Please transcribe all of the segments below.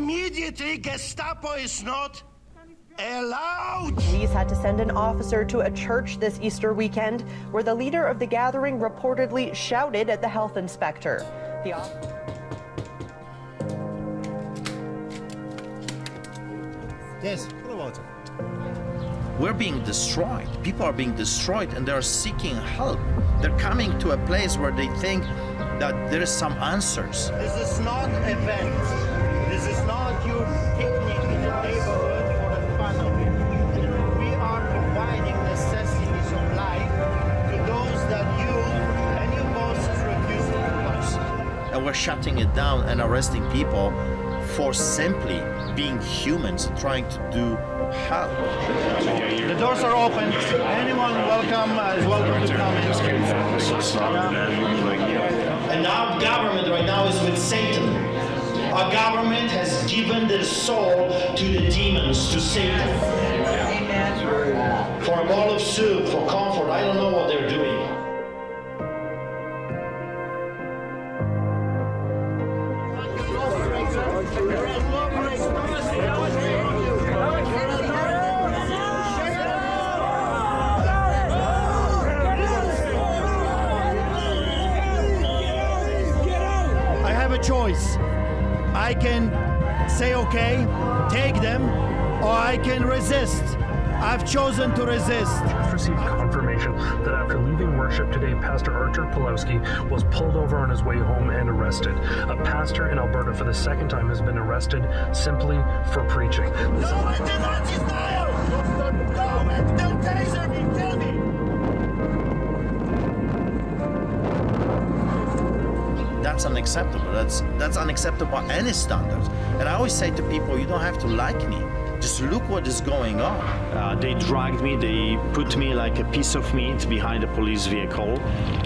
immediately, Gestapo is not allowed. Police had to send an officer to a church this Easter weekend where the leader of the gathering reportedly shouted at the health inspector. Yes, what about it? We're being destroyed. People are being destroyed and they're seeking help. They're coming to a place where they think that there is some answers. This is not an event. This is not your picnic in the neighborhood for the fun of it. We are providing necessities of life to those that you and your bosses refuse to provide. And we're shutting it down and arresting people for simply being humans and trying to do help. The doors are open. Anyone is welcome to come in. And our government right now is with Satan. Our government has given their soul to the demons, to Satan. Amen. For a bowl of soup, for comfort, I don't know what they're doing. I have a choice. I can say, okay, take them, or I can resist. I've chosen to resist. Just received confirmation that after leaving worship today, Pastor Artur Pawlowski was pulled over on his way home and arrested. A pastor in Alberta for the second time has been arrested simply for preaching. Don't taser me, kill me. That's unacceptable. That's unacceptable by any standards. And I always say to people, you don't have to like me. Just look what is going on. They dragged me, they put me like a piece of meat behind a police vehicle,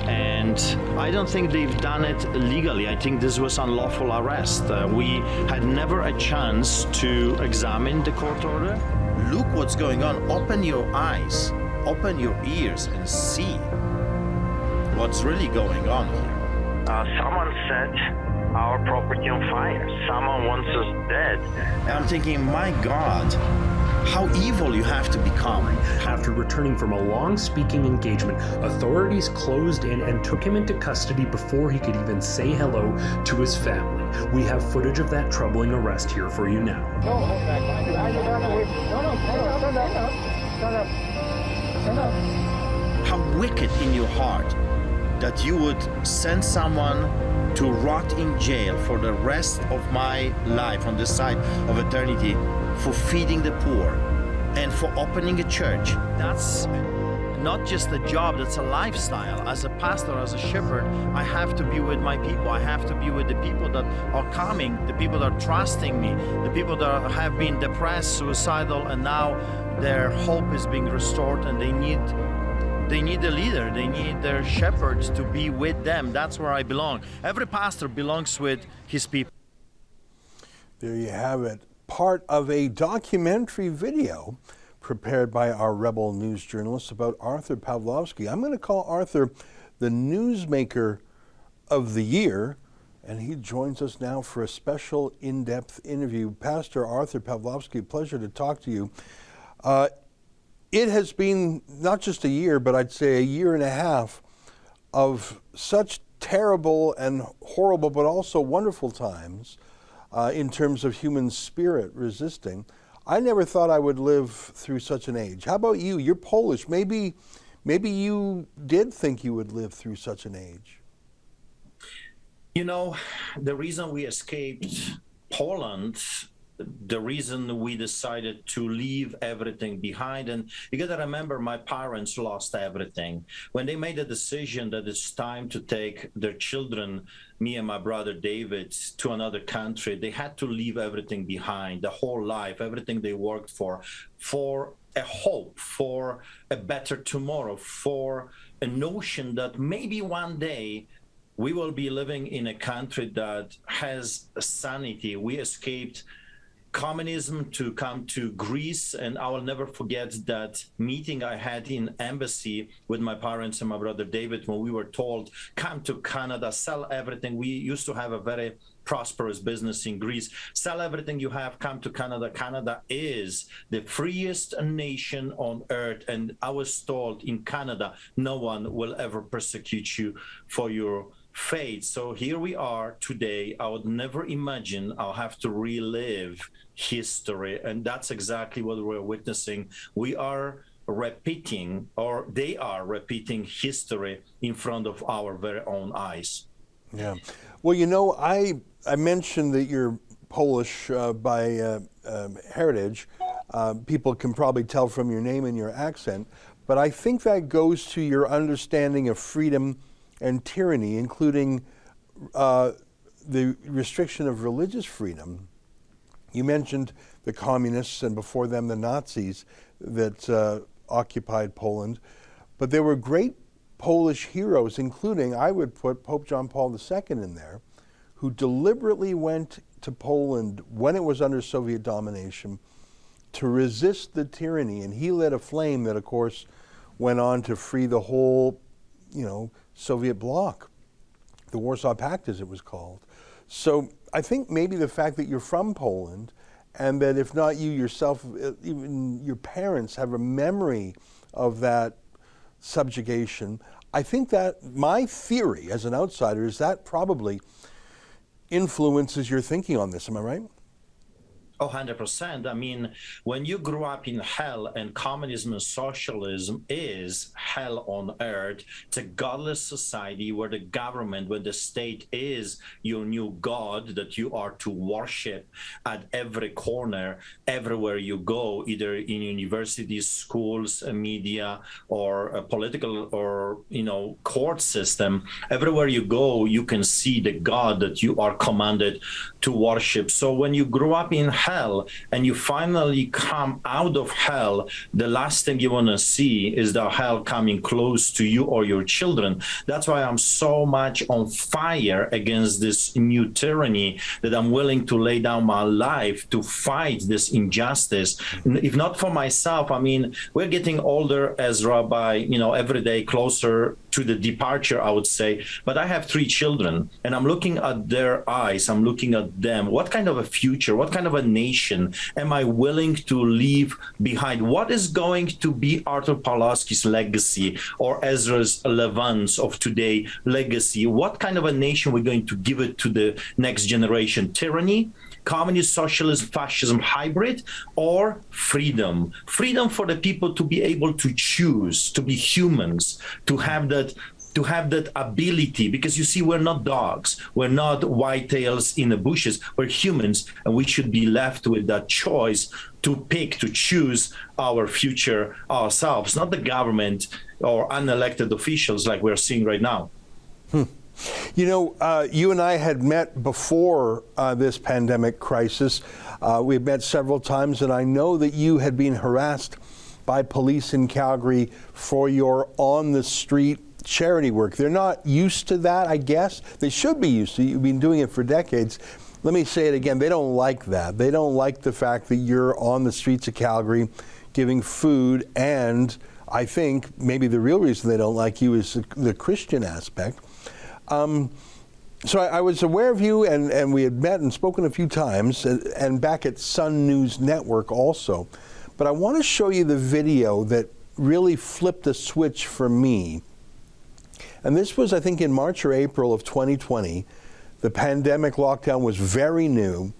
and I don't think they've done it legally. I think this was unlawful arrest. We had never a chance to examine the court order. Look what's going on. Open your eyes, open your ears and see what's really going on here. Someone set our property on fire. Someone wants us dead. And I'm thinking, my God, how evil you have to become. After returning from a long speaking engagement, authorities closed in and took him into custody before he could even say hello to his family. We have footage of that troubling arrest here for you now. How wicked in your heart that you would send someone to rot in jail for the rest of my life on this side of eternity for feeding the poor and for opening a church. That's not just a job, that's a lifestyle. As a pastor, as a shepherd, I have to be with my people. I have to be with the people that are coming, the people that are trusting me, the people that have been depressed, suicidal, and now their hope is being restored and they need a leader. They need their shepherds to be with them. That's where I belong. Every pastor belongs with his people. There you have it. Part of a documentary video prepared by our Rebel News journalists about Artur Pawlowski. I'm going to call Artur the Newsmaker of the Year, and he joins us now for a special in-depth interview. Pastor Artur Pawlowski, pleasure to talk to you. It has been not just a year, but I'd say a year and a half of such terrible and horrible, but also wonderful times in terms of human spirit resisting. I never thought I would live through such an age. How about you? You're Polish. Maybe you did think you would live through such an age. You know, the reason we escaped Poland, the reason we decided to leave everything behind, and you got to remember, my parents lost everything. When they made the decision that it's time to take their children, me and my brother David, to another country, they had to leave everything behind, the whole life, everything they worked for a hope, for a better tomorrow, for a notion that maybe one day we will be living in a country that has sanity. We escaped communism to come to Greece, and I will never forget that meeting I had in embassy with my parents and my brother David when we were told, come to Canada, sell everything. We used to have a very prosperous business in Greece. Sell everything you have, come to Canada. Canada is the freest nation on earth. And I was told in Canada, no one will ever persecute you for your faith. So here we are today. I would never imagine I'll have to relive history. And that's exactly what we're witnessing. We are repeating, or they are repeating history in front of our very own eyes. Yeah. Well, you know, I mentioned that you're Polish by heritage. People can probably tell from your name and your accent, but I think that goes to your understanding of freedom and tyranny, including the restriction of religious freedom. You mentioned the communists and before them the Nazis that occupied Poland, but there were great Polish heroes, including, I would put Pope John Paul II in there, who deliberately went to Poland when it was under Soviet domination to resist the tyranny, and he lit a flame that, of course, went on to free the whole, Soviet bloc, the Warsaw Pact, as it was called. So I think maybe the fact that you're from Poland, and that if not you yourself, even your parents have a memory of that subjugation, I think that my theory as an outsider is that probably influences your thinking on this. Am I right? Oh, 100%. I mean, when you grew up in hell, and communism and socialism is hell on earth, it's a godless society where the government, where the state is your new god that you are to worship at every corner, everywhere you go, either in universities, schools, media, or a political or, court system. Everywhere you go, you can see the god that you are commanded to worship. So when you grew up in hell, and you finally come out of hell, the last thing you want to see is the hell coming close to you or your children. That's why I'm so much on fire against this new tyranny, that I'm willing to lay down my life to fight this injustice. If not for myself, I mean, we're getting older, Ezra, by, every day closer to the departure, I would say. But I have 3 children, and I'm looking at their eyes. I'm looking at them. What kind of a future, what kind of a nation am I willing to leave behind? What is going to be Artur Pawlowski's legacy, or Ezra Levant's of today legacy? What kind of a nation we're going to give it to the next generation? Tyranny, communist, socialism, fascism hybrid, or freedom? Freedom for the people to be able to choose, to be humans, to have that ability, because you see, we're not dogs, we're not whitetails in the bushes, we're humans, and we should be left with that choice to pick, to choose our future ourselves, not the government or unelected officials like we're seeing right now. You and I had met before this pandemic crisis. We've met several times, and I know that you had been harassed by police in Calgary for your on-the-street charity work. They're not used to that, I guess. They should be used to it. You've been doing it for decades. Let me say it again. They don't like that. They don't like the fact that you're on the streets of Calgary giving food, and I think maybe the real reason they don't like you is the Christian aspect. So I was aware of you, and we had met and spoken a few times, and back at Sun News Network also. But I want to show you the video that really flipped a switch for me. And this was, I think, in March or April of 2020. The pandemic lockdown was very new.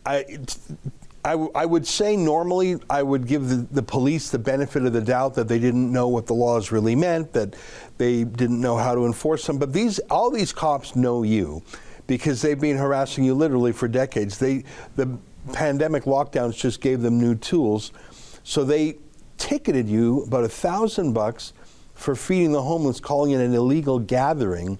I would say normally I would give the police the benefit of the doubt that they didn't know what the laws really meant, that they didn't know how to enforce them. But all these cops know you because they've been harassing you literally for decades. The pandemic lockdowns just gave them new tools. So they ticketed you about $1,000 for feeding the homeless, calling it an illegal gathering.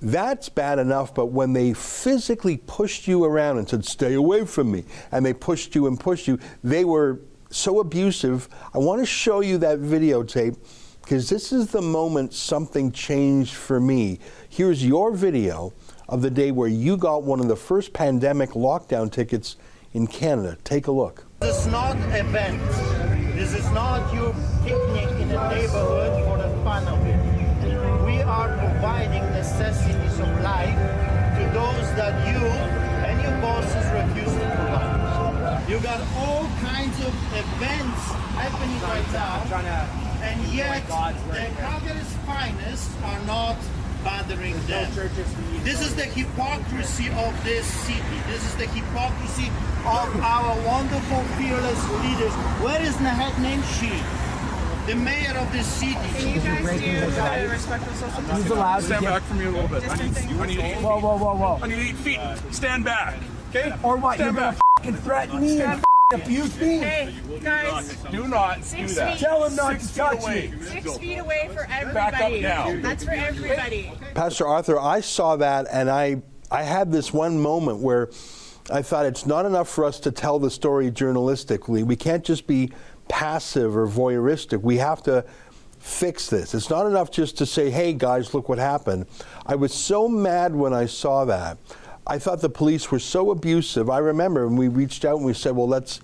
That's bad enough, but when they physically pushed you around and said, stay away from me, and they pushed you, they were so abusive. I want to show you that videotape because this is the moment something changed for me. Here's your video of the day where you got one of the first pandemic lockdown tickets in Canada. Take a look. This is not an event. This is not your picnic in a neighborhood for the fun of it. We are providing necessities of life to those that you and your bosses refuse to provide. You got all kinds of events happening right now, and yet the Calgary's finest are not bothering them. This is the hypocrisy of this city. This is the hypocrisy of our wonderful, fearless leaders. Where is Nahat Nemshi, the mayor of this city? Can you guys do respectful social distance? He's allowed to Stand get... back from me a little bit. I need 8 feet. Whoa. I need 8 feet. Stand back. Okay? Or what? Stand You're back. gonna threaten me and abuse me? Hey, guys, Do not do 6 that. feet. Tell him not 6 to feet touch away. me. 6 feet away for Back up everybody. now. That's for everybody. Pastor Artur, I saw that and I had this one moment where I thought it's not enough for us to tell the story journalistically. We can't just be passive or voyeuristic. We have to fix this. It's not enough just to say, hey guys, look what happened. I was so mad when I saw that. I thought the police were so abusive. I remember when we reached out and we said, well, let's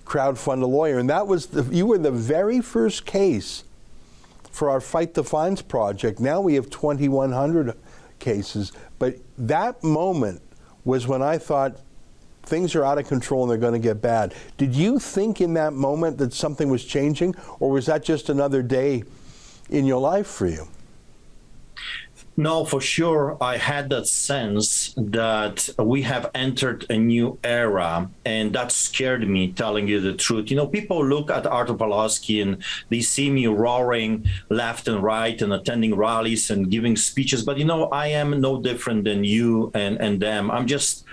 crowdfund a lawyer. And that was, you were the very first case for our Fight the Fines project. Now we have 2,100 cases. But that moment was when I thought things are out of control and they're going to get bad. Did you think in that moment that something was changing, or was that just another day in your life for you? No, for sure. I had that sense that we have entered a new era, and that scared me, telling you the truth. You know, people look at Artur Pawlowski and they see me roaring left and right and attending rallies and giving speeches. But, you know, I am no different than you and them. I'm just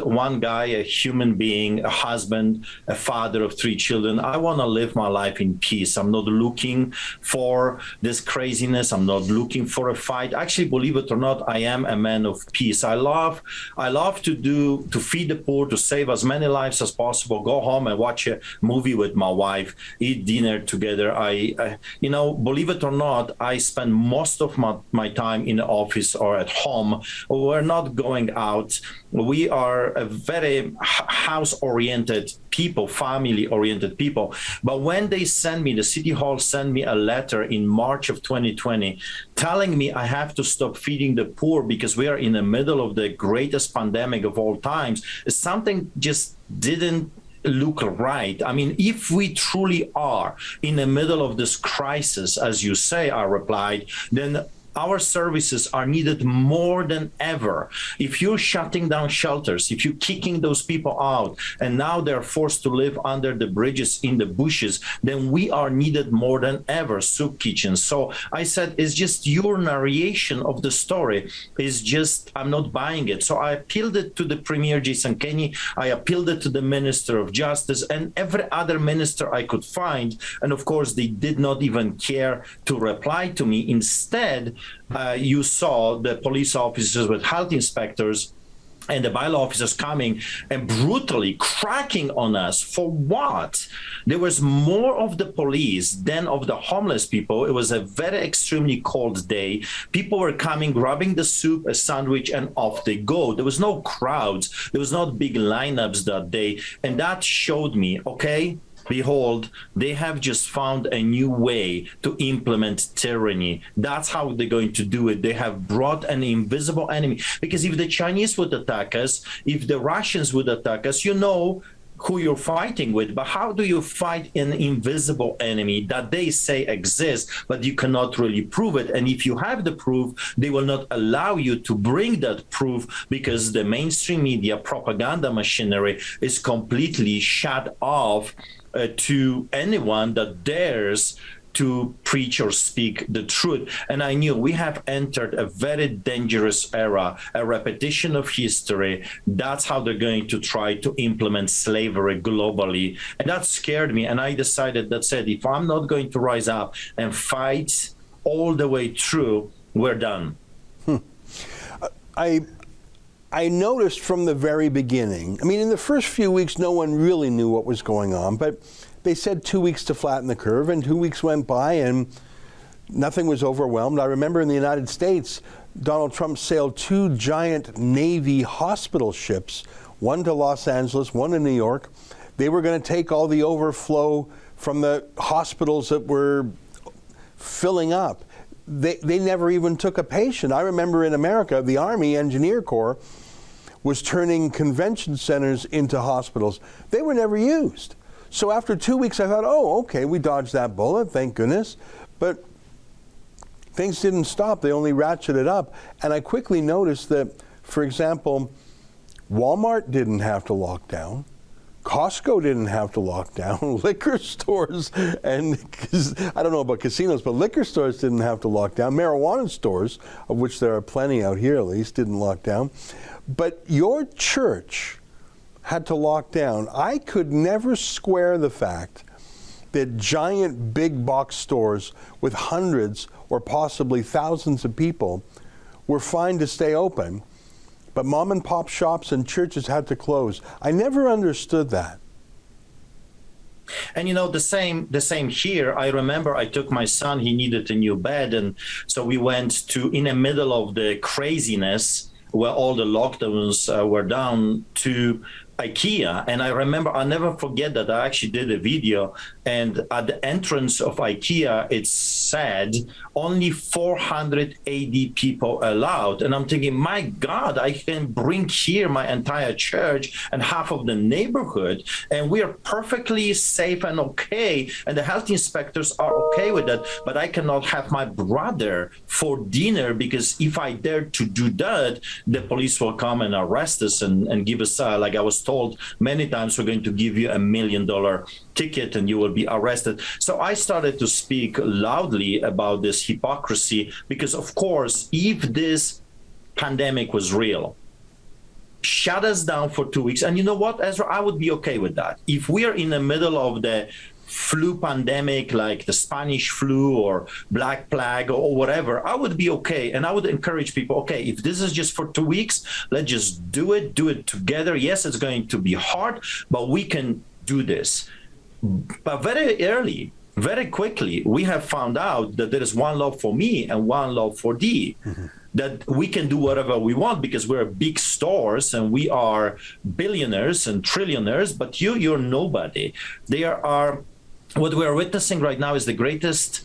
one guy, a human being, a husband, a father of 3 children. I want to live my life in peace. I'm not looking for this craziness. I'm not looking for a fight. Actually, believe it or not, I am a man of peace. I love to feed the poor, to save as many lives as possible, go home and watch a movie with my wife, eat dinner together. I you know, believe it or not, I spend most of my time in the office or at home. We're not going out. We are a very house-oriented people, family-oriented people. But when they send me, the City Hall sent me a letter in March of 2020 telling me I have to stop feeding the poor because we are in the middle of the greatest pandemic of all times, something just didn't look right. I mean, if we truly are in the middle of this crisis, as you say, I replied, then our services are needed more than ever. If you're shutting down shelters, if you're kicking those people out, and now they're forced to live under the bridges in the bushes, then we are needed more than ever, soup kitchens. So I said, it's just your narration of the story is just, I'm not buying it. So I appealed it to the Premier Jason Kenney, I appealed it to the Minister of Justice and every other minister I could find. And of course, they did not even care to reply to me. Instead, you saw the police officers with health inspectors and the bylaw officers coming and brutally cracking on us. For what? There was more of the police than of the homeless people. It was a very extremely cold day. People were coming, grabbing the soup, a sandwich, and off they go. There was no crowds. There was not big lineups that day. And that showed me, okay, behold, they have just found a new way to implement tyranny. That's how they're going to do it. They have brought an invisible enemy. Because if the Chinese would attack us, if the Russians would attack us, you know who you're fighting with. But how do you fight an invisible enemy that they say exists, but you cannot really prove it? And if you have the proof, they will not allow you to bring that proof because the mainstream media propaganda machinery is completely shut off to anyone that dares to preach or speak the truth. And I knew we have entered a very dangerous era, a repetition of history. That's how they're going to try to implement slavery globally. And that scared me. And I decided, that said, if I'm not going to rise up and fight all the way through, we're done. I noticed from the very beginning, I mean, in the first few weeks, no one really knew what was going on, but they said 2 weeks to flatten the curve, and 2 weeks went by and nothing was overwhelmed. I remember in the United States, Donald Trump sailed 2 giant Navy hospital ships, one to Los Angeles, one to New York. They were going to take all the overflow from the hospitals that were filling up. They never even took a patient. I remember in America, the Army Engineer Corps was turning convention centers into hospitals. They were never used. So after 2 weeks, I thought, oh, okay, we dodged that bullet, thank goodness. But things didn't stop. They only ratcheted up. And I quickly noticed that, for example, Walmart didn't have to lock down. Costco didn't have to lock down. Liquor stores, and I don't know about casinos, but liquor stores didn't have to lock down. Marijuana stores, of which there are plenty out here at least, didn't lock down. But your church had to lock down. I could never square the fact that giant big box stores with hundreds or possibly thousands of people were fine to stay open, but mom and pop shops and churches had to close. I never understood that. And you know, the same here. I remember I took my son, he needed a new bed, and so we went to, in the middle of the craziness where all the lockdowns were down, to IKEA. And I remember, I'll never forget that I actually did a video, and at the entrance of IKEA, it said only 480 people allowed. And I'm thinking, my God, I can bring here my entire church and half of the neighborhood, and we are perfectly safe and okay. And the health inspectors are okay with that, but I cannot have my brother for dinner, because if I dare to do that, the police will come and arrest us and give us, like I was told many times, we're going to give you $1 million ticket and you will be arrested. So I started to speak loudly about this hypocrisy, because of course, if this pandemic was real, shut us down for 2 weeks, and you know what, Ezra, I would be okay with that. If we are in the middle of the flu pandemic, like the Spanish flu or Black Plague or whatever, I would be okay. And I would encourage people, okay, if this is just for 2 weeks, let's just do it together. Yes, it's going to be hard, but we can do this. But very quickly, we have found out that there is one love for me and one love for thee. Mm-hmm. That we can do whatever we want because we're big stores and we are billionaires and trillionaires, but you're nobody. What we're witnessing right now is the greatest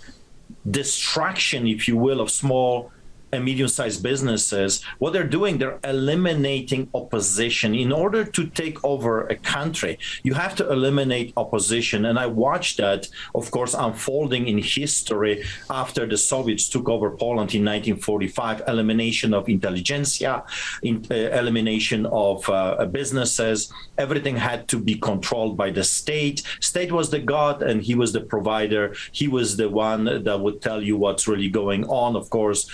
distraction, if you will, of small and medium-sized businesses. What they're doing, they're eliminating opposition. In order to take over a country, you have to eliminate opposition. And I watched that, of course, unfolding in history after the Soviets took over Poland in 1945, elimination of intelligentsia, elimination of businesses. Everything had to be controlled by the state. State was the god and he was the provider. He was the one that would tell you what's really going on. Of course,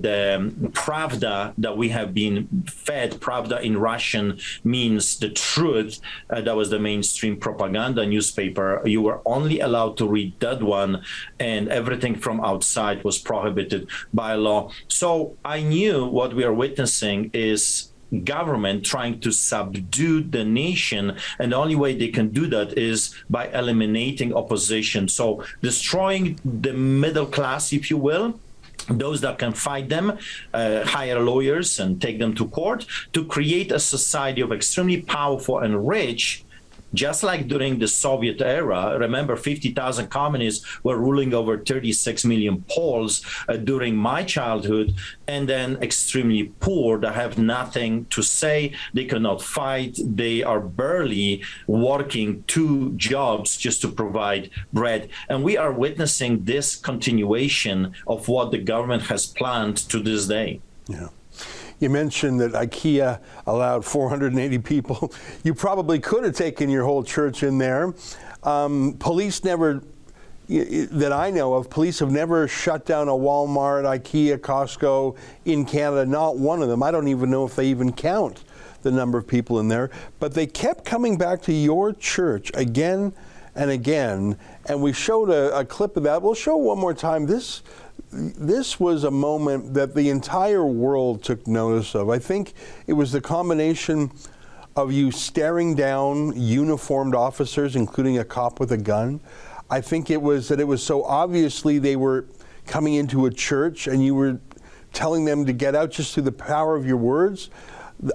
the pravda that we have been fed, pravda in Russian means the truth. That was the mainstream propaganda newspaper. You were only allowed to read that one, and everything from outside was prohibited by law. So I knew what we are witnessing is government trying to subdue the nation, and the only way they can do that is by eliminating opposition. So destroying the middle class, if you will, those that can fight them, hire lawyers and take them to court, to create a society of extremely powerful and rich, just like during the Soviet era. Remember, 50,000 communists were ruling over 36 million Poles during my childhood, and then extremely poor that have nothing to say. They cannot fight. They are barely working 2 jobs just to provide bread. And we are witnessing this continuation of what the government has planned to this day. Yeah. You mentioned that IKEA allowed 480 people. You probably could have taken your whole church in there. Police never, that I know of, police have never shut down a Walmart, IKEA, Costco in Canada, not one of them. I don't even know if they even count the number of people in there. But they kept coming back to your church again and again, and we showed a clip of that. We'll show it one more time. This was a moment that the entire world took notice of. I think it was the combination of you staring down uniformed officers, including a cop with a gun. I think it was that it was so obviously they were coming into a church and you were telling them to get out just through the power of your words.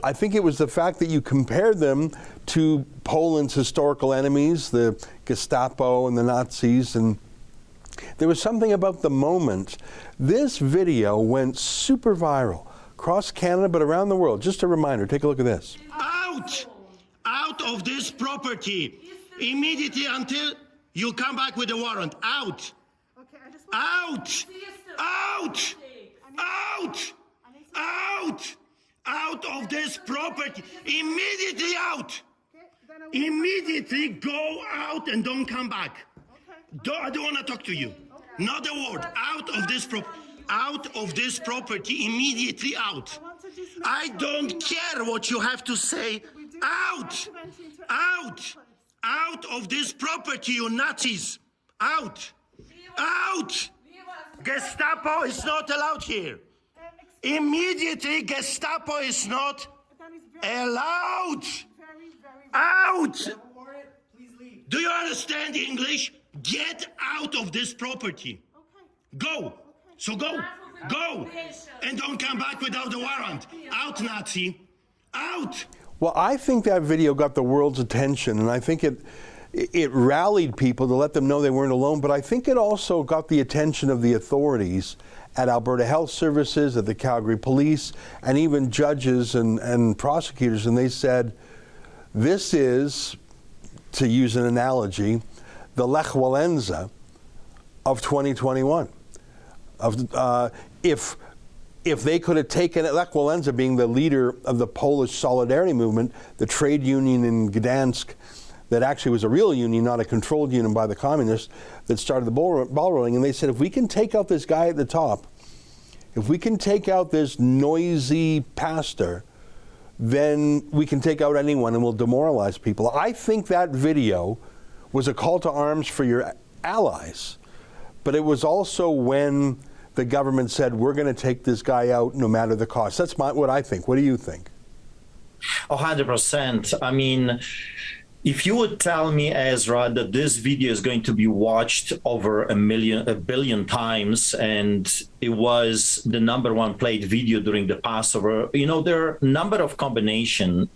I think it was the fact that you compared them to Poland's historical enemies, the Gestapo and the Nazis, and there was something about the moment. This video went super viral across Canada, but around the world. Just a reminder, take a look at this. Out! Out of this property immediately until you come back with a warrant. Out! Out! Out! Out! Out! Out of this property! Immediately out! Immediately go out and don't come back. I don't want to talk to you. Not a word. Out of this property, immediately out. I don't care what you have to say. Out! Out! Out of this property, you Nazis! Out! Out! Gestapo is not allowed here. Immediately, Gestapo is not allowed. Out! Do you understand English? Get out of this property. Go. So go. Go. And don't come back without a warrant. Out, Nazi. Out. Well, I think that video got the world's attention, and I think it rallied people to let them know they weren't alone, but I think it also got the attention of the authorities at Alberta Health Services, at the Calgary Police, and even judges and prosecutors, and they said, this is, to use an analogy, the Lech Walesa of 2021. If they could have taken it, Lech Walesa being the leader of the Polish Solidarity movement, the trade union in Gdansk, that actually was a real union, not a controlled union by the communists, that started the ball rolling. And they said, if we can take out this guy at the top, if we can take out this noisy pastor, then we can take out anyone and we'll demoralize people. I think that video was a call to arms for your allies, but it was also when the government said, we're going to take this guy out no matter the cost. That's what I think. What do you think? 100%. I mean, if you would tell me, Ezra, that this video is going to be watched over a billion times, and it was the #1 played video during the Passover, you know, there are a number of combinations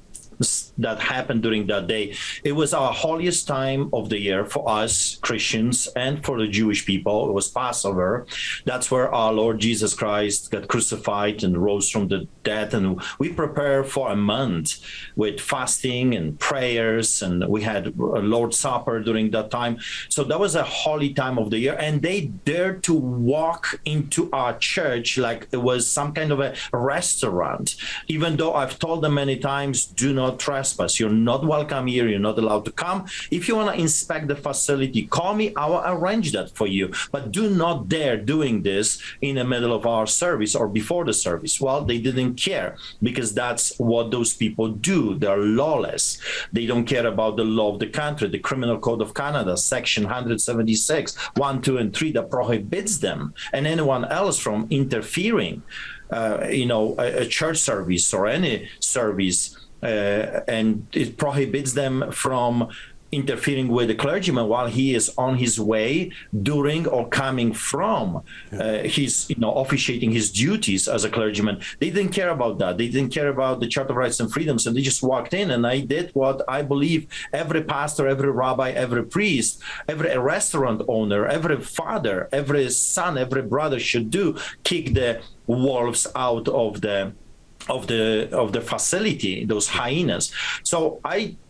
that happened during that day. It was our holiest time of the year for us Christians and for the Jewish people. It was Passover. That's where our Lord Jesus Christ got crucified and rose from the dead. And we prepare for a month with fasting and prayers, and we had a Lord's Supper during that time. So that was a holy time of the year. And they dared to walk into our church like it was some kind of a restaurant, even though I've told them many times, do not trespass. You're not welcome here. You're not allowed to come. If you want to inspect the facility, call me. I will arrange that for you. But do not dare doing this in the middle of our service or before the service. Well, they didn't care, because that's what those people do. They're lawless. They don't care about the law of the country, the Criminal Code of Canada, Section 176, 1, 2, and 3, that prohibits them and anyone else from interfering, a church service or any service. And it prohibits them from interfering with the clergyman while he is on his way, during or coming from his, officiating his duties as a clergyman. They didn't care about that. They didn't care about the Charter of Rights and Freedoms, and they just walked in, and I did what I believe every pastor, every rabbi, every priest, every restaurant owner, every father, every son, every brother should do: kick the wolves out of the facility, those hyenas. So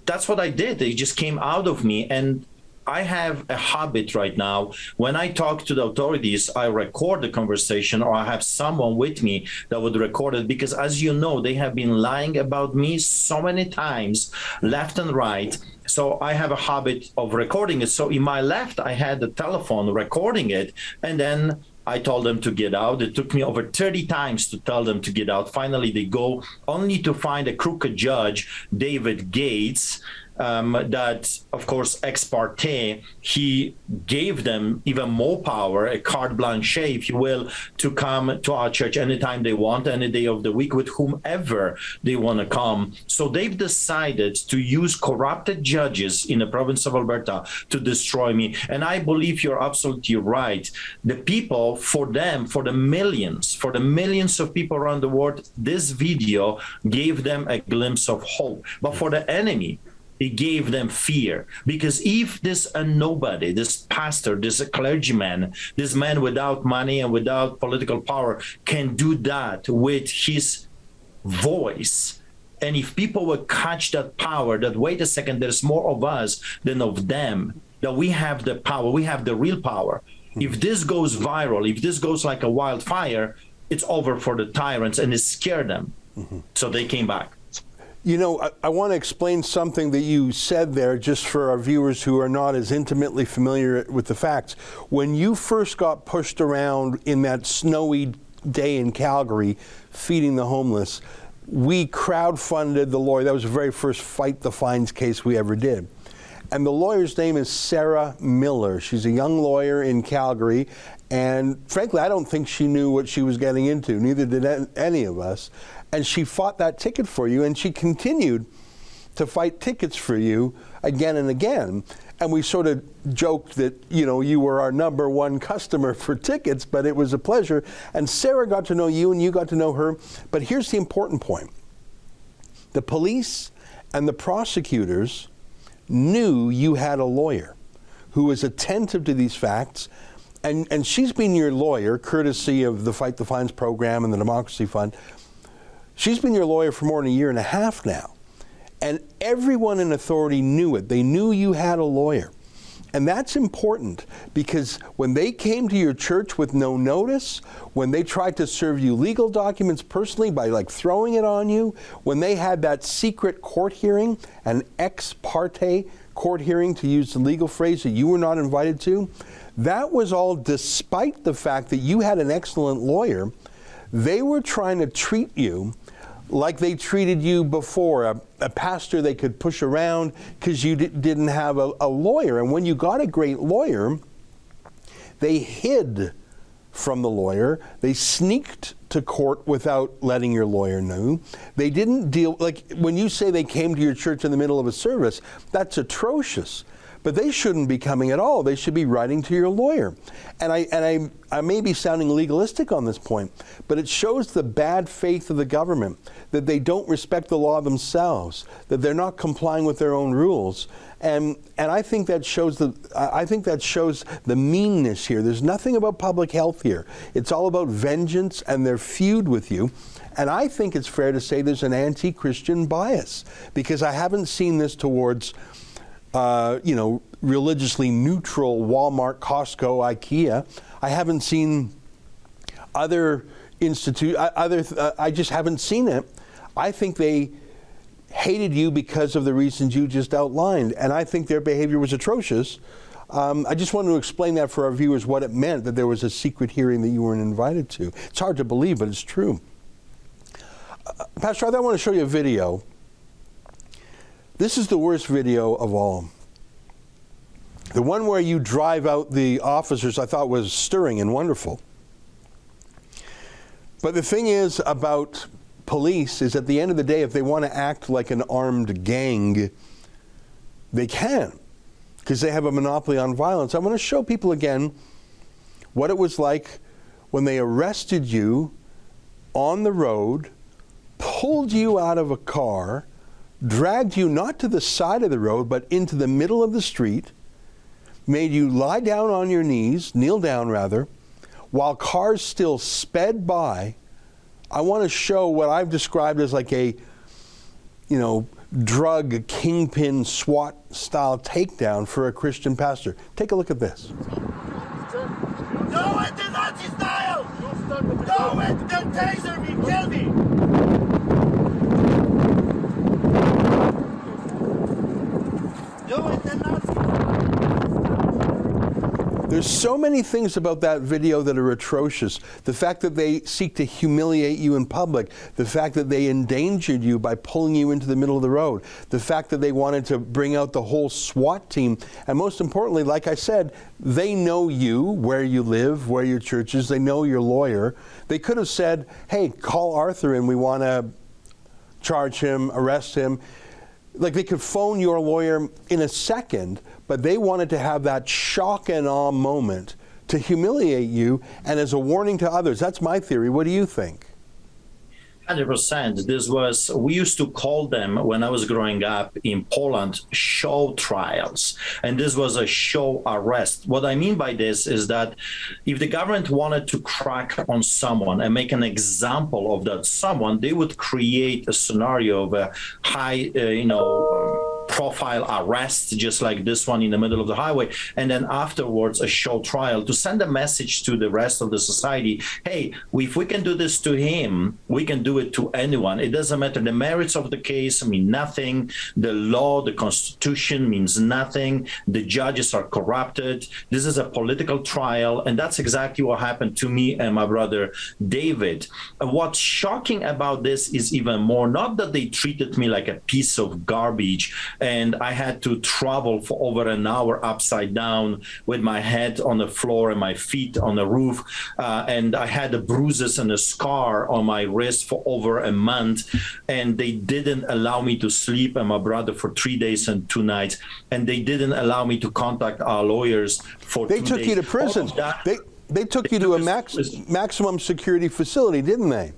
that's what I did. It just came out of me. And I have a habit right now. When I talk to the authorities, I record the conversation, or I have someone with me that would record it, because as you know, they have been lying about me so many times, left and right. So I have a habit of recording it. So in my left, I had the telephone recording it, and then I told them to get out. It took me over 30 times to tell them to get out. Finally, they go, only to find a crooked judge, David Gates, that, of course, ex parte, he gave them even more power, a carte blanche, if you will, to come to our church anytime they want, any day of the week, with whomever they want to come. So they've decided to use corrupted judges in the province of Alberta to destroy me. And I believe you're absolutely right. The people, for them, for the millions of people around the world, this video gave them a glimpse of hope. But for the enemy, it gave them fear, because if this nobody, this pastor, this clergyman, this man without money and without political power can do that with his voice, and if people will catch that power, that wait a second, there's more of us than of them, that we have the power, we have the real power. If this goes viral, if this goes like a wildfire, it's over for the tyrants, and it scared them. So they came back. You know, I want to explain something that you said there, just for our viewers who are not as intimately familiar with the facts. When you first got pushed around in that snowy day in Calgary, feeding the homeless, we crowdfunded the lawyer. That was the very first Fight the Fines case we ever did. And the lawyer's name is Sarah Miller. She's a young lawyer in Calgary. And frankly, I don't think she knew what she was getting into. Neither did any of us. And she fought that ticket for you, and she continued to fight tickets for you again and again. And we sort of joked that, you know, you were our number one customer for tickets, but it was a pleasure. And Sarah got to know you, and you got to know her. But here's the important point. The police and the prosecutors knew you had a lawyer who was attentive to these facts. And she's been your lawyer, courtesy of the Fight the Fines program and the Democracy Fund. She's been your lawyer for more than a year and a half now. And everyone in authority knew it. They knew you had a lawyer. And that's important, because when they came to your church with no notice, when they tried to serve you legal documents personally by like throwing it on you, when they had that secret court hearing, an ex parte court hearing, to use the legal phrase that you were not invited to, that was all despite the fact that you had an excellent lawyer. They were trying to treat you like they treated you before, a pastor they could push around because you didn't have a lawyer. And when you got a great lawyer, they hid from the lawyer. They sneaked to court without letting your lawyer know. They didn't deal, like when you say they came to your church in the middle of a service, that's atrocious. But they shouldn't be coming at all. They should be writing to your lawyer. And I may be sounding legalistic on this point, but it shows the bad faith of the government, that they don't respect the law themselves, that they're not complying with their own rules. And I think that shows the meanness here. There's nothing about public health here. It's all about vengeance and their feud with you. And I think it's fair to say there's an anti-Christian bias, because I haven't seen this towards religiously neutral Walmart, Costco, IKEA. I haven't seen other I just haven't seen it. I think they hated you because of the reasons you just outlined, and I think their behavior was atrocious. I just wanted to explain that for our viewers, what it meant that there was a secret hearing that you weren't invited to. It's hard to believe, but it's true. Pastor Artur, I want to show you a video. This is the worst video of all. The one where you drive out the officers I thought was stirring and wonderful. But the thing is about police is, at the end of the day, if they want to act like an armed gang, they can, because they have a monopoly on violence. I want to show people again what it was like when they arrested you on the road, pulled you out of a car, dragged you not to the side of the road, but into the middle of the street, made you lie down on your knees, kneel down rather, while cars still sped by. I want to show what I've described as like a, drug kingpin SWAT style takedown for a Christian pastor. Take a look at this. Do it the Nazi style! Do it! They'll taser me! Kill me! Do it the Nazi style! There's so many things about that video that are atrocious. The fact that they seek to humiliate you in public, the fact that they endangered you by pulling you into the middle of the road, the fact that they wanted to bring out the whole SWAT team, and most importantly, like I said, they know you, where you live, where your church is, they know your lawyer. They could have said, hey, call Arthur and we want to charge him, arrest him. Like, they could phone your lawyer in a second, but they wanted to have that shock and awe moment to humiliate you and as a warning to others. That's my theory. What do you think? 100%. We used to call them, when I was growing up in Poland, show trials. And this was a show arrest. What I mean by this is that if the government wanted to crack on someone and make an example of that someone, they would create a scenario of a high, profile arrest, just like this one in the middle of the highway, and then afterwards a show trial to send a message to the rest of the society. Hey, if we can do this to him, we can do it to anyone. It doesn't matter. The merits of the case mean nothing. The law, the Constitution means nothing. The judges are corrupted. This is a political trial, and that's exactly what happened to me and my brother David. What's shocking about this is even more, not that they treated me like a piece of garbage and I had to travel for over an hour upside down with my head on the floor and my feet on the roof, and I had the bruises and a scar on my wrist for over a month, and they didn't allow me to sleep and my brother for 3 days and 2 nights, and they didn't allow me to contact our lawyers for 2 days. They took you to prison. They took you to a maximum security facility, didn't they?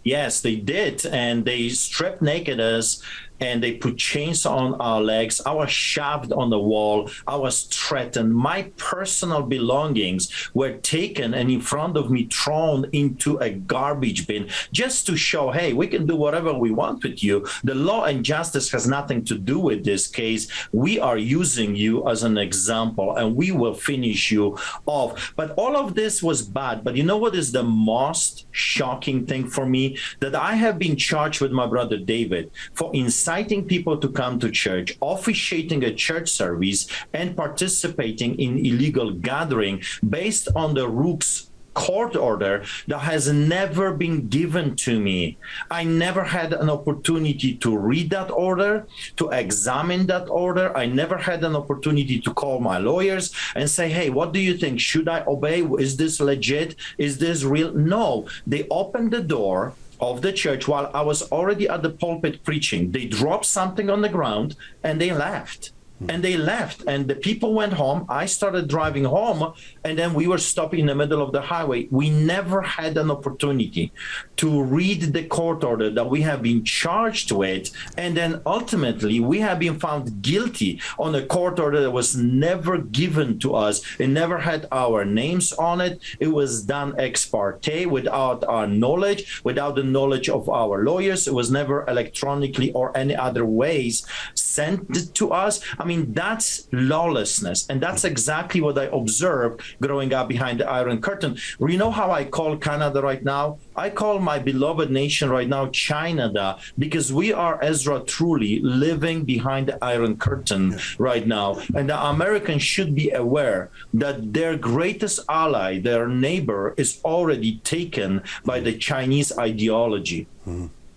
Yes, they did, and they stripped naked us, and they put chains on our legs. I was shoved on the wall. I was threatened. My personal belongings were taken and in front of me thrown into a garbage bin just to show, hey, we can do whatever we want with you. The law and justice has nothing to do with this case. We are using you as an example, and we will finish you off. But all of this was bad. But you know what is the most shocking thing for me? That I have been charged with my brother David for inciting people to come to church, officiating a church service, and participating in illegal gathering based on the Rook's court order that has never been given to me. I never had an opportunity to read that order, to examine that order. I never had an opportunity to call my lawyers and say, hey, what do you think? Should I obey? Is this legit? Is this real? No. They opened the door of the church while I was already at the pulpit preaching. They dropped something on the ground and they left. And they left, and the people went home. I started driving home, and then we were stopped in the middle of the highway. We never had an opportunity to read the court order that we have been charged with, and then ultimately we have been found guilty on a court order that was never given to us. It never had our names on it. It was done ex parte, without our knowledge, without the knowledge of our lawyers. It was never electronically or any other ways sent to us. I mean, that's lawlessness. And that's exactly what I observed growing up behind the Iron Curtain. You know how I call Canada right now? I call my beloved nation right now China, because we are, Ezra, truly living behind the Iron Curtain right now. And the Americans should be aware that their greatest ally, their neighbor, is already taken by the Chinese ideology.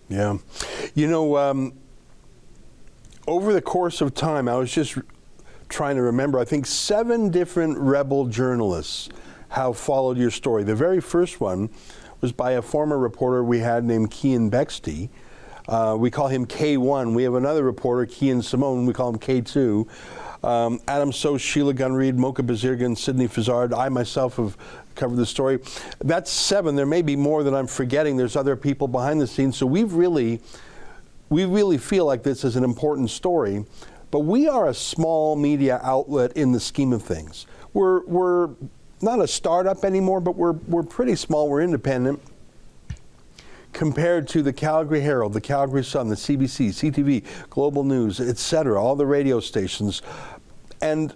Yeah. You know, over the course of time, I was just trying to remember, I think 7 different rebel journalists have followed your story. The very first one was by a former reporter we had named Kian Bexty. We call him K1. We have another reporter, Kian Simone. We call him K2. Adam Soch, Sheila Gunn-Reid, Mocha Bazirgan, Sydney Fazard. I myself have covered the story. That's 7. There may be more that I'm forgetting. There's other people behind the scenes. So we really feel like this is an important story, but we are a small media outlet in the scheme of things. We're not a startup anymore, but we're pretty small. We're independent compared to the Calgary Herald, the Calgary Sun, the CBC, CTV, Global News, etc., all the radio stations. And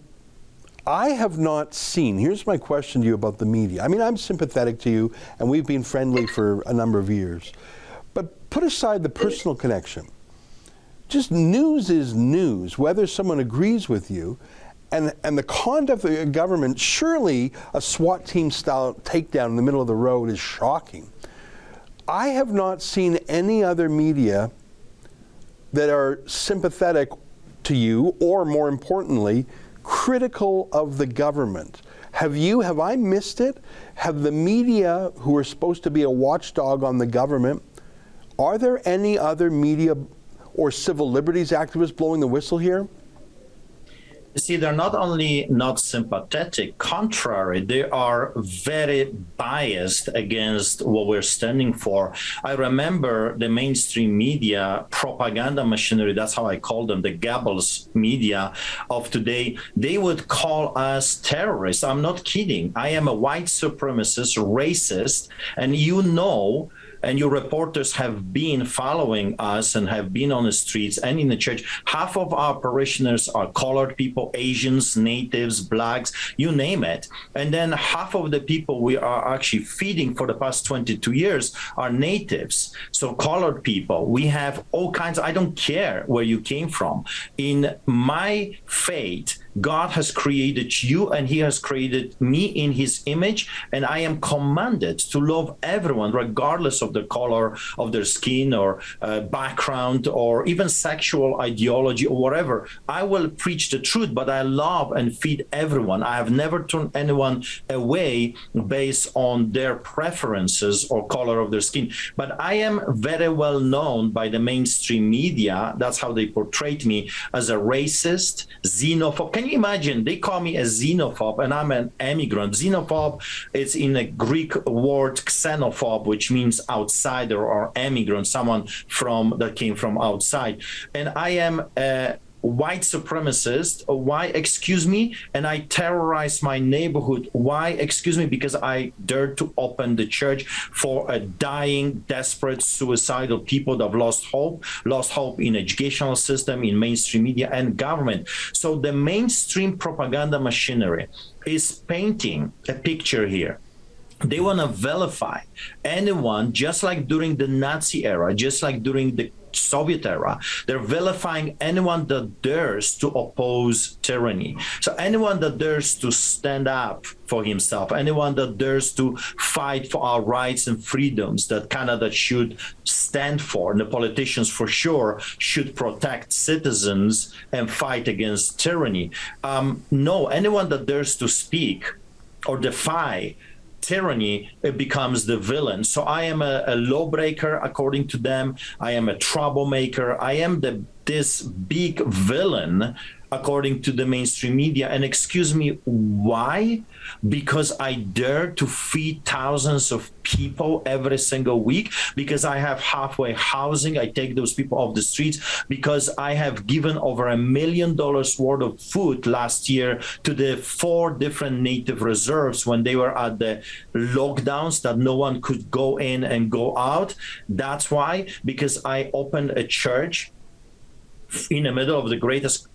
I have not seen, here's my question to you about the media. I mean, I'm sympathetic to you, and we've been friendly for a number of years. But put aside the personal connection. Just news is news, whether someone agrees with you. and the conduct of the government, surely a SWAT team style takedown in the middle of the road is shocking. I have not seen any other media that are sympathetic to you, or more importantly, critical of the government. Have you? Have I missed it? Have the media, who are supposed to be a watchdog on the government, are there any other media or civil liberties activists blowing the whistle here? You see, they're not only not sympathetic, contrary, they are very biased against what we're standing for. I remember the mainstream media, propaganda machinery, that's how I call them, the Goebbels media of today, they would call us terrorists. I'm not kidding. I am a white supremacist, racist, and you know, and your reporters have been following us and have been on the streets and in the church. Half of our parishioners are colored people, Asians, natives, blacks, you name it. And then half of the people we are actually feeding for the past 22 years are natives. So colored people, we have all kinds I don't care where you came from. In my faith, God has created you and he has created me in his image, and I am commanded to love everyone regardless of the color of their skin or background or even sexual ideology or whatever. I will preach the truth, but I love and feed everyone. I have never turned anyone away based on their preferences or color of their skin. But I am very well known by the mainstream media. That's how they portrayed me, as a racist, xenophobe. Can you imagine? They call me a xenophobe and I'm an immigrant. Xenophobe is in a Greek word xenophobe, which means outsider or immigrant, someone that came from outside. And I am a white supremacist. Why? Excuse me. And I terrorize my neighborhood. Why? Excuse me. Because I dared to open the church for a dying, desperate, suicidal people that have lost hope in educational system, in mainstream media and government. So the mainstream propaganda machinery is painting a picture here. They want to vilify anyone, just like during the Nazi era, just like during the Soviet era. They're vilifying anyone that dares to oppose tyranny. So anyone that dares to stand up for himself, anyone that dares to fight for our rights and freedoms that Canada should stand for, and the politicians for sure should protect citizens and fight against tyranny. No, anyone that dares to speak or defy tyranny, it becomes the villain. So I am a lawbreaker according to them. I am a troublemaker. I am this big villain according to the mainstream media. And excuse me, why? Because I dare to feed thousands of people every single week, because I have halfway housing. I take those people off the streets, because I have given over $1 million worth of food last year to the 4 different native reserves when they were at the lockdowns that no one could go in and go out. That's why, because I opened a church in the middle of the greatest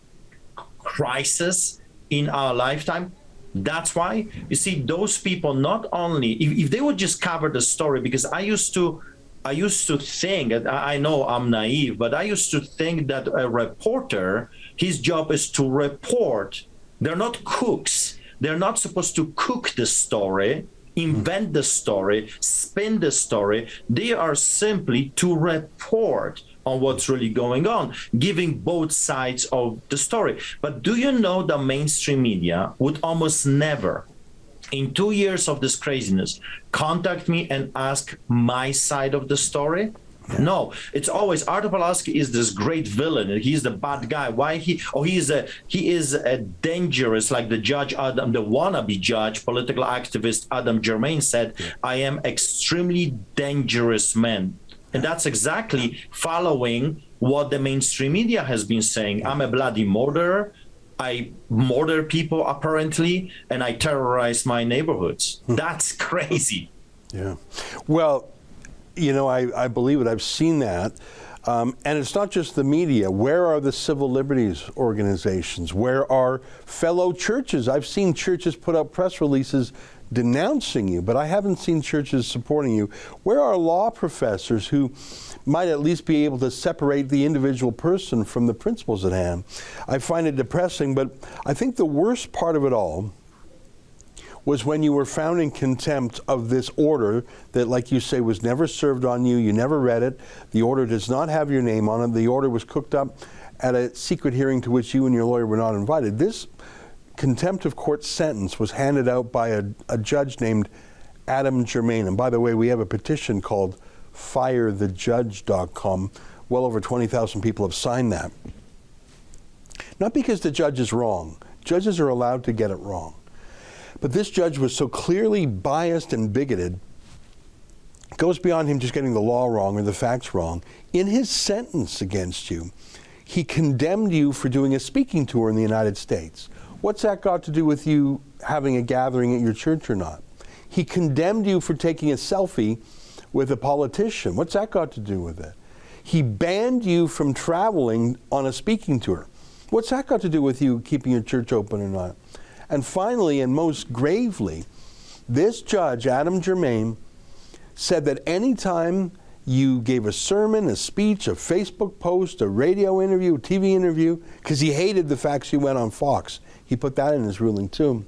crisis in our lifetime. That's why, you see, those people, not only if they would just cover the story, because I used to think, and I know I'm naive, but I used to think that a reporter, his job is to report. They're not cooks. They're not supposed to cook the story, invent the story, spin the story. They are simply to report on what's really going on, giving both sides of the story. But do you know the mainstream media would almost never, in 2 years of this craziness, contact me and ask my side of the story? No, it's always Artur Pawlowski is this great villain. He's the bad guy. Why he is a dangerous, like the judge Adam, the wannabe judge, political activist Adam Germain said, I am extremely dangerous man. And that's exactly following what the mainstream media has been saying. I'm a bloody murderer. I murder people apparently, and I terrorize my neighborhoods. That's crazy. Yeah. Well, you know, I believe it. I've seen that. And it's not just the media. Where are the civil liberties organizations? Where are fellow churches? I've seen churches put out press releases denouncing you, but I haven't seen churches supporting you. Where are law professors who might at least be able to separate the individual person from the principles at hand? I find it depressing, but I think the worst part of it all was when you were found in contempt of this order that, like you say, was never served on you. You never read it. The order does not have your name on it. The order was cooked up at a secret hearing to which you and your lawyer were not invited. This contempt of court sentence was handed out by a judge named Adam Germain. And by the way, we have a petition called firethejudge.com. Well over 20,000 people have signed that. Not because the judge is wrong. Judges are allowed to get it wrong. But this judge was so clearly biased and bigoted, it goes beyond him just getting the law wrong or the facts wrong. In his sentence against you, he condemned you for doing a speaking tour in the United States. What's that got to do with you having a gathering at your church or not? He condemned you for taking a selfie with a politician. What's that got to do with it? He banned you from traveling on a speaking tour. What's that got to do with you keeping your church open or not? And finally, and most gravely, this judge, Adam Germain, said that any time you gave a sermon, a speech, a Facebook post, a radio interview, a TV interview, because he hated the facts you went on Fox. He put that in his ruling too.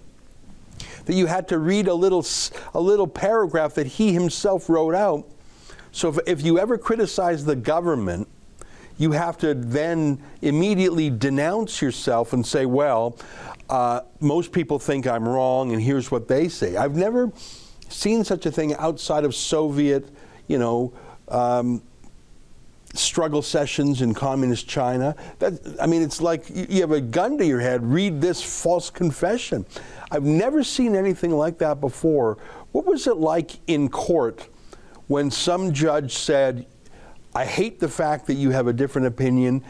That you had to read a little paragraph that he himself wrote out. So if you ever criticize the government, you have to then immediately denounce yourself and say, well, most people think I'm wrong and here's what they say. I've never seen such a thing outside of Soviet, struggle sessions in communist China. It's like you have a gun to your head, read this false confession. I've never seen anything like that before. What was it like in court when some judge said, I hate the fact that you have a different opinion.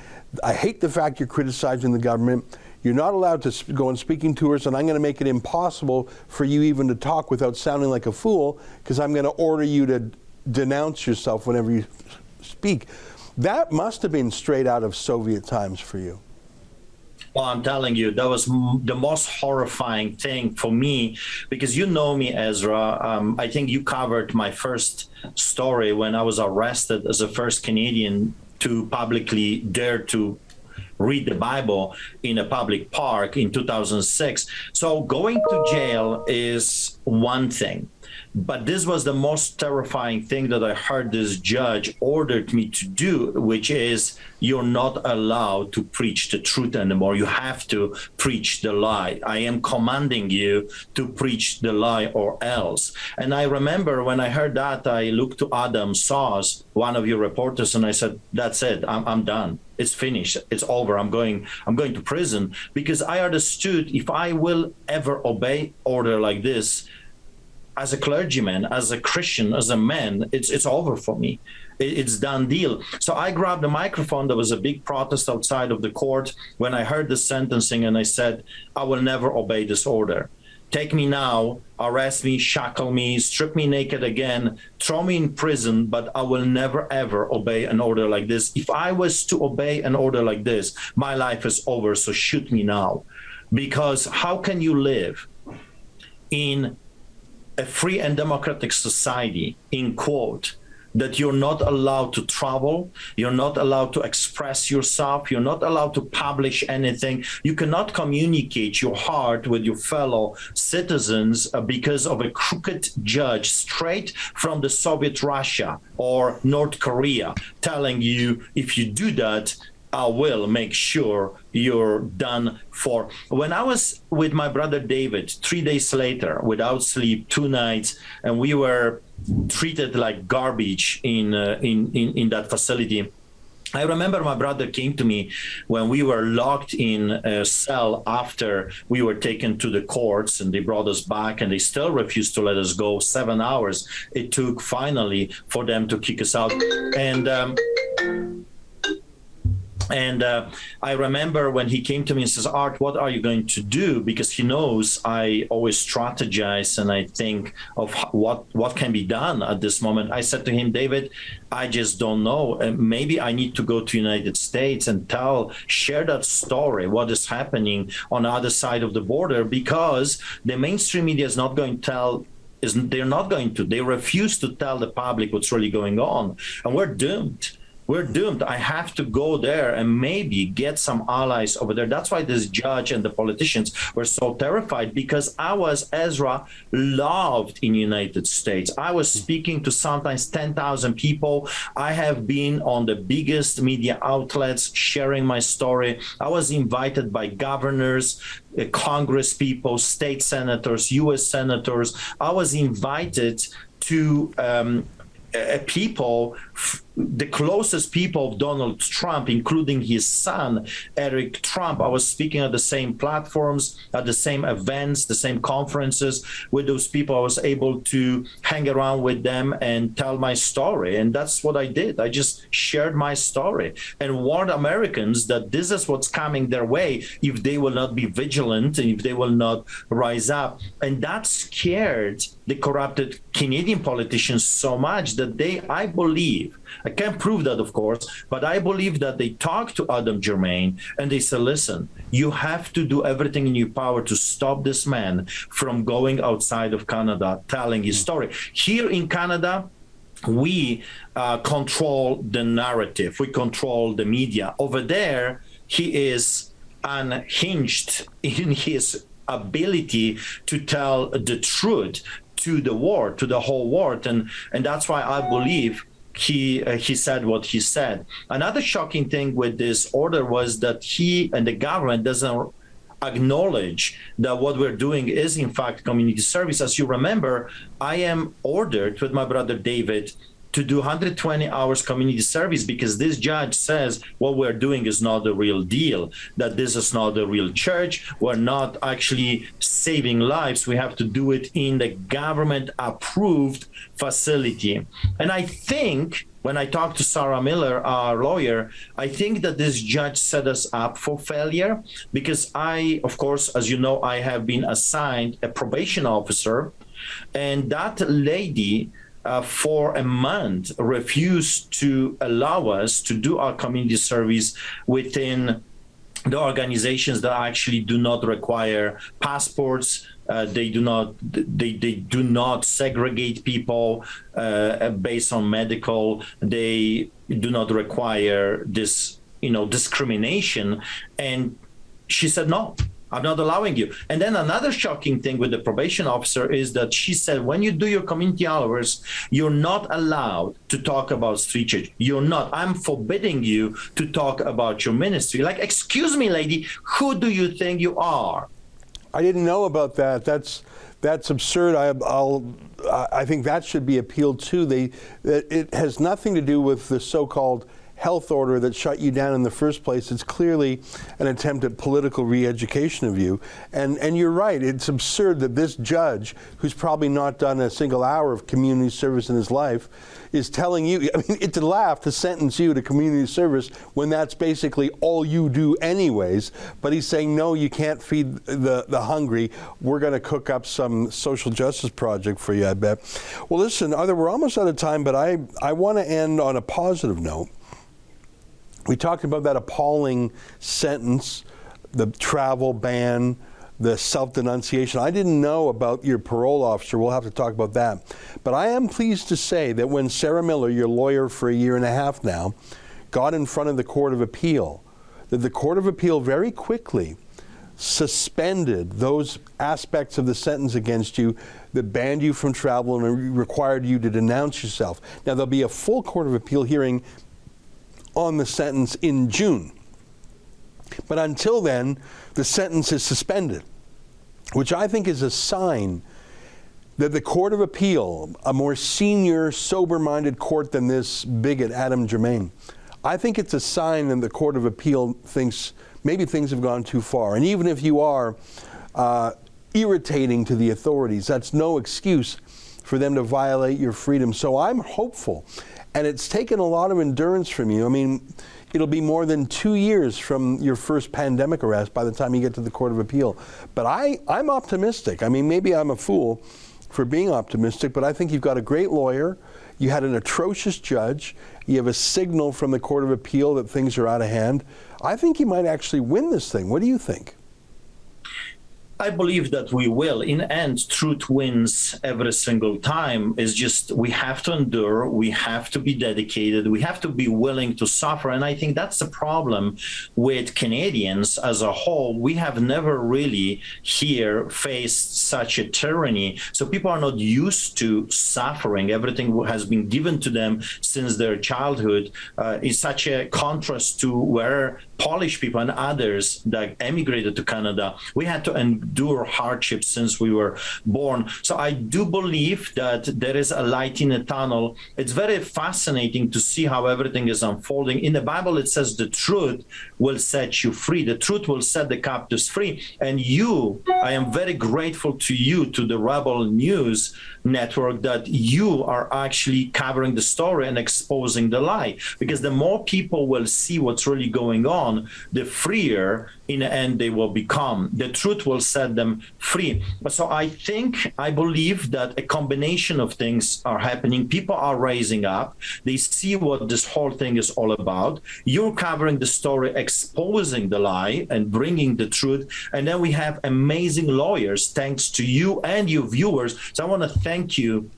I hate the fact you're criticizing the government. You're not allowed to go on speaking tours, and I'm going to make it impossible for you even to talk without sounding like a fool, because I'm going to order you to denounce yourself whenever you speak. That must have been straight out of Soviet times for you. Well, I'm telling you, that was the most horrifying thing for me, because you know me, Ezra. I think you covered my first story when I was arrested as the first Canadian to publicly dare to read the Bible in a public park in 2006. So going to jail is one thing. But this was the most terrifying thing that I heard this judge ordered me to do, which is you're not allowed to preach the truth anymore. You have to preach the lie. I am commanding you to preach the lie or else. And I remember when I heard that, I looked to Adam Sauce, one of your reporters, and I said, that's it. I'm done. It's finished. It's over. I'm going to prison, because I understood if I will ever obey order like this, as a clergyman, as a Christian, as a man, it's over for me. It's done deal. So I grabbed the microphone. There was a big protest outside of the court when I heard the sentencing, and I said, I will never obey this order. Take me now, arrest me, shackle me, strip me naked again, throw me in prison, but I will never, ever obey an order like this. If I was to obey an order like this, my life is over, so shoot me now. Because how can you live in a free and democratic society, in quote, that you're not allowed to travel, you're not allowed to express yourself, you're not allowed to publish anything, you cannot communicate your heart with your fellow citizens because of a crooked judge straight from the Soviet Russia or North Korea telling you, if you do that, I will make sure you're done for. When I was with my brother David, 3 days later, without sleep, 2 nights, and we were treated like garbage in that facility, I remember my brother came to me when we were locked in a cell after we were taken to the courts, and they brought us back, and they still refused to let us go. 7 hours it took finally for them to kick us out. And And I remember when he came to me and says, Art, what are you going to do? Because he knows I always strategize and I think of what can be done at this moment. I said to him, David, I just don't know. Maybe I need to go to United States and share that story, what is happening on the other side of the border, because the mainstream media is not going to they refuse to tell the public what's really going on. And we're doomed. We're doomed. I have to go there and maybe get some allies over there. That's why this judge and the politicians were so terrified, because I was, Ezra, loved in the United States. I was speaking to sometimes 10,000 people. I have been on the biggest media outlets sharing my story. I was invited by governors, Congress people, state senators, U.S. senators. I was invited to people, the closest people of Donald Trump, including his son, Eric Trump. I was speaking at the same platforms, at the same events, the same conferences with those people. I was able to hang around with them and tell my story. And that's what I did. I just shared my story and warned Americans that this is what's coming their way if they will not be vigilant and if they will not rise up. And that scared the corrupted Canadian politicians so much that I believe, I can't prove that, of course, but I believe that they talked to Adam Germain and they said, listen, you have to do everything in your power to stop this man from going outside of Canada, telling his story. Here in Canada, we control the narrative. We control the media. Over there, he is unhinged in his ability to tell the truth to the world, to the whole world. And that's why I believe he said what he said. Another shocking thing with this order was that he and the government doesn't acknowledge that what we're doing is in fact community service. As you remember, I am ordered with my brother David to do 120 hours community service because this judge says what we're doing is not the real deal, that this is not the real church. We're not actually saving lives. We have to do it in the government-approved facility. And I think, when I talked to Sarah Miller, our lawyer, I think that this judge set us up for failure because of course, as you know, I have been assigned a probation officer, and that lady for a month refused to allow us to do our community service within the organizations that actually do not require passports. They do not segregate people based on medical. They do not require this, discrimination. And she said, no, I'm not allowing you. And then another shocking thing with the probation officer is that she said, when you do your community hours, you're not allowed to talk about street church. You're not. I'm forbidding you to talk about your ministry. Like, excuse me, lady, who do you think you are? I didn't know about that. That's absurd. I think that should be appealed to. It has nothing to do with the so-called health order that shut you down in the first place. It's clearly an attempt at political re-education of you. And you're right, it's absurd that this judge, who's probably not done a single hour of community service in his life, is telling you, I mean, it's a laugh to sentence you to community service when that's basically all you do anyways. But he's saying, no, you can't feed the hungry. We're going to cook up some social justice project for you, I bet. Well, listen, Arthur, we're almost out of time, but I want to end on a positive note. We talked about that appalling sentence, the travel ban, the self-denunciation. I didn't know about your parole officer. We'll have to talk about that. But I am pleased to say that when Sarah Miller, your lawyer for a year and a half now, got in front of the Court of Appeal, that the Court of Appeal very quickly suspended those aspects of the sentence against you that banned you from travel and required you to denounce yourself. Now, there'll be a full Court of Appeal hearing on the sentence in June. But until then, the sentence is suspended, which I think is a sign that the Court of Appeal, a more senior, sober-minded court than this bigot, Adam Germain, I think it's a sign that the Court of Appeal thinks maybe things have gone too far. And even if you are irritating to the authorities, that's no excuse for them to violate your freedom. So I'm hopeful. And it's taken a lot of endurance from you. I mean, it'll be more than 2 years from your first pandemic arrest by the time you get to the Court of Appeal. But I'm optimistic. I mean, maybe I'm a fool for being optimistic, but I think you've got a great lawyer. You had an atrocious judge. You have a signal from the Court of Appeal that things are out of hand. I think you might actually win this thing. What do you think? I believe that we will. In the end, truth wins every single time. It's just we have to endure, we have to be dedicated, we have to be willing to suffer. And I think that's the problem with Canadians as a whole. We have never really here faced such a tyranny. So people are not used to suffering. Everything has been given to them since their childhood. It's such a contrast to where Polish people and others that emigrated to Canada, we had to endure hardship since we were born. So I do believe that there is a light in the tunnel. It's very fascinating to see how everything is unfolding. In the Bible, it says the truth will set you free. The truth will set the captives free. And you, I am very grateful to you, to the Rebel News Network, that you are actually covering the story and exposing the lie. Because the more people will see what's really going on, the freer in the end they will become. The truth will set them free. But so I believe that a combination of things are happening. People are rising up. They see what this whole thing is all about. You're covering the story, exposing the lie and bringing the truth. And then we have amazing lawyers, thanks to you and your viewers. So I want to thank you,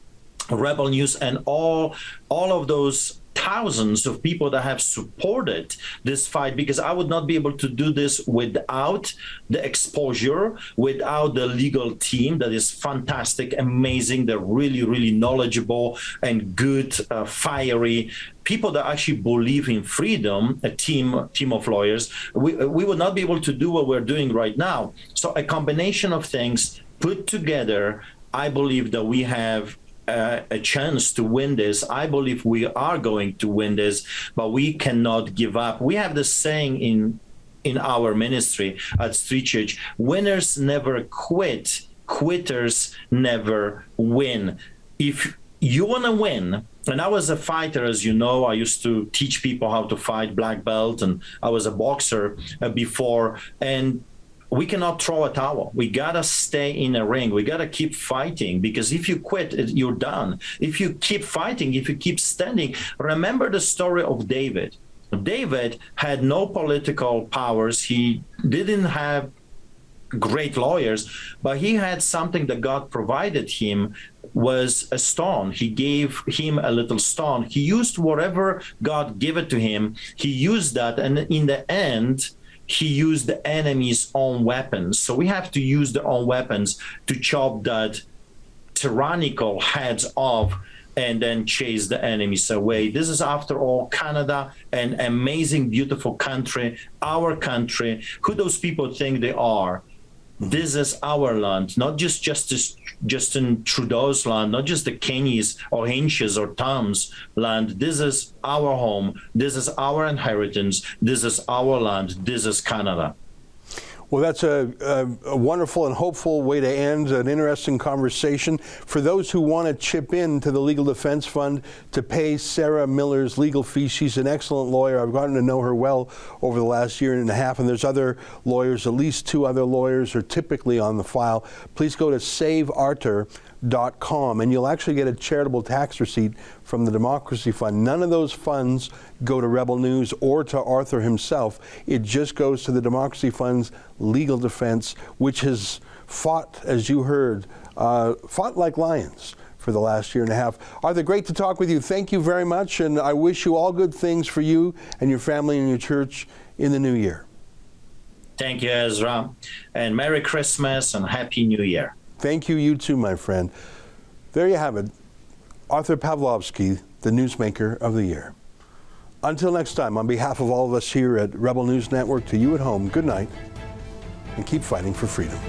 Rebel News, and all of those thousands of people that have supported this fight, because I would not be able to do this without the exposure, without the legal team that is fantastic, amazing. They're really, really knowledgeable and good, fiery people that actually believe in freedom, a team of lawyers. We would not be able to do what we're doing right now. So a combination of things put together, I believe that we have a chance to win this. I believe we are going to win this, but we cannot give up. We have this saying in our ministry at Street Church: winners never quit, quitters never win. If you want to win, and I was a fighter, as you know, I used to teach people how to fight, black belt, and I was a boxer before, and we cannot throw a towel. We gotta stay in a ring. We gotta keep fighting, because if you quit, you're done. If you keep fighting, if you keep standing, remember the story of David. David had no political powers. He didn't have great lawyers, but he had something that God provided him, was a stone. He gave him a little stone. He used whatever God gave it to him. He used that, and in the end, he used the enemy's own weapons. So we have to use their own weapons to chop that tyrannical heads off and then chase the enemies away. This is, after all, Canada, an amazing, beautiful country, our country. Who those people think they are? This is our land, not just Justin Trudeau's land, not just the Keny's or Hinch's or Tom's land. This is our home. This is our inheritance. This is our land. This is Canada. Well, that's a wonderful and hopeful way to end an interesting conversation. For those who want to chip in to the Legal Defense Fund to pay Sarah Miller's legal fees, she's an excellent lawyer. I've gotten to know her well over the last year and a half, and there's other lawyers, at least 2 other lawyers are typically on the file. Please go to saveartur.com, and you'll actually get a charitable tax receipt from the Democracy Fund. None of those funds go to Rebel News or to Arthur himself. It just goes to the Democracy Fund's legal defense, which has fought, as you heard, fought like lions for the last year and a half. Arthur, great to talk with you. Thank you very much, and I wish you all good things for you and your family and your church in the new year. Thank you, Ezra, and Merry Christmas and Happy New Year. Thank you, you too, my friend. There you have it. Artur Pawlowski, the Newsmaker of the Year. Until next time, on behalf of all of us here at Rebel News Network, to you at home, good night, and keep fighting for freedom.